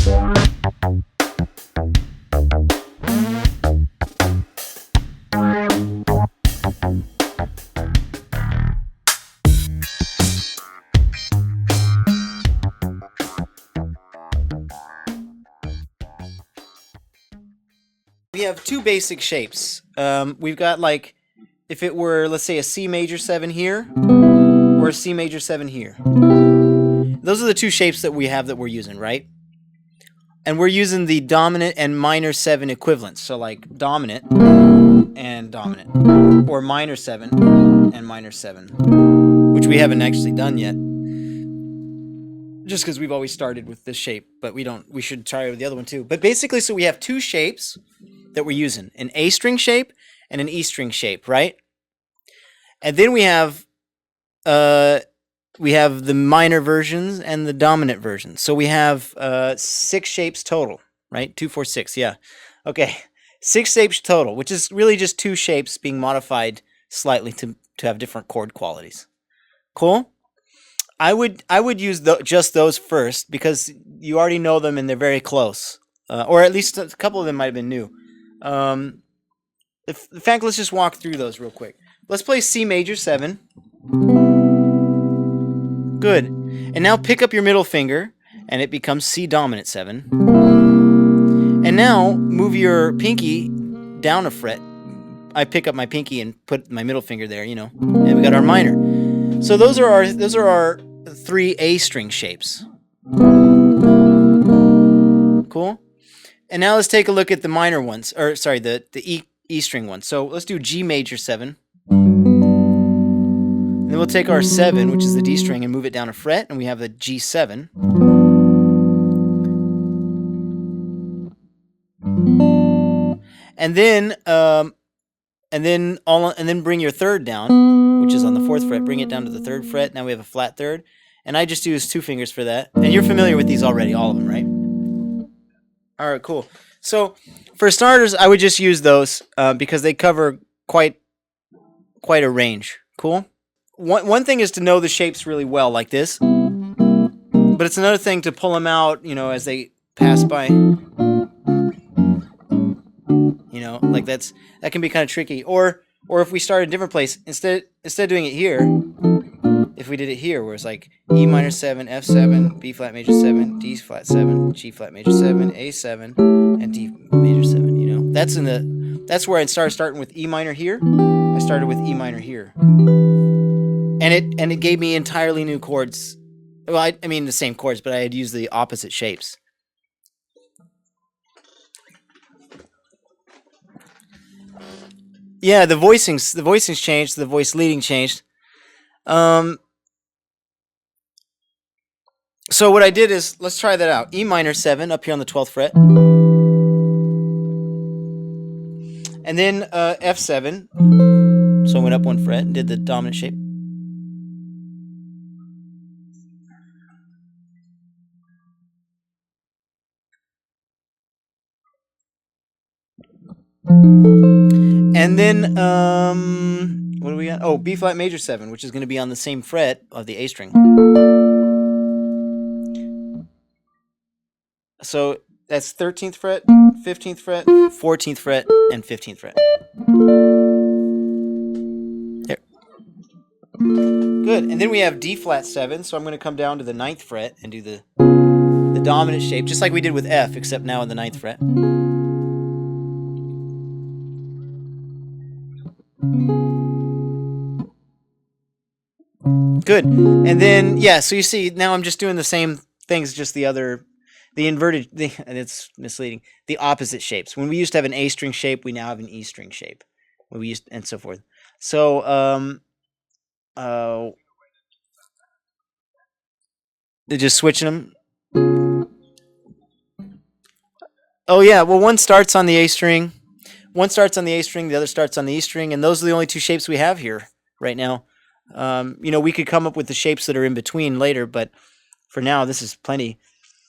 We have two basic shapes. We've got like, if it were, let's say, a C major 7 here, or a C major 7 here. Those are the two shapes that we have that we're using, right? And we're using the dominant and minor 7 equivalents. So like dominant and dominant, or minor 7 and minor 7, which we haven't actually done yet. Just because we've always started with this shape, but we should try with the other one too. But basically, so we have two shapes that we're using, an A string shape and an E string shape, right? And then we have the minor versions and the dominant versions. So we have 6 shapes total, right? 2, 4, 6, yeah. Okay, 6 shapes total, which is really just 2 shapes being modified slightly to have different chord qualities. Cool? I would use just those first because you already know them and they're very close, or at least a couple of them might have been new. In fact, let's just walk through those real quick. Let's play C major 7. Good. And now pick up your middle finger, and it becomes C dominant 7. And now move your pinky down a fret. I pick up my pinky and put my middle finger there, you know, and we got our minor. So those are our 3 A string shapes. Cool. And now let's take a look at the minor ones, or sorry, the E string ones. So let's do G major 7. And then we'll take our 7, which is the D string, and move it down a fret, and we have the G7. And then bring your 3rd down, which is on the 4th fret. Bring it down to the 3rd fret. Now we have a flat 3rd, and I just use 2 fingers for that. And you're familiar with these already, all of them, right? All right, cool. So for starters, I would just use those because they cover quite a range. Cool. One thing is to know the shapes really well, like this. But it's another thing to pull them out, you know, as they pass by. You know, like that can be kind of tricky. Or if we start a different place, instead of doing it here, if we did it here, where it's like E minor 7, F7, B flat major 7, D flat 7, G flat major 7, A7, and D major 7. You know, that's where I starting with E minor here. I started with E minor here, and it gave me entirely new chords. Well, I mean the same chords, but I had used the opposite shapes. Yeah, the voicings changed. The voice leading changed. So what I did is, let's try that out. E minor 7 up here on the 12th fret. And then F7. So I went up 1 fret and did the dominant shape. And then, what do we got? Oh, B flat major 7, which is going to be on the same fret of the A string. So that's 13th fret, 15th fret, 14th fret, and 15th fret. There. Good. And then we have D flat 7, so I'm going to come down to the 9th fret and do the dominant shape, just like we did with F, except now in the 9th fret. Good. And then, yeah, so you see, now I'm just doing the same things, just the inverted, and it's misleading, the opposite shapes. When we used to have an A string shape, we now have an E string shape. And so forth. So, they're just switching them. Oh, yeah, well, one starts on the A string. One starts on the A string, the other starts on the E string, and those are the only 2 shapes we have here right now. You know, we could come up with the shapes that are in between later, but for now, this is plenty.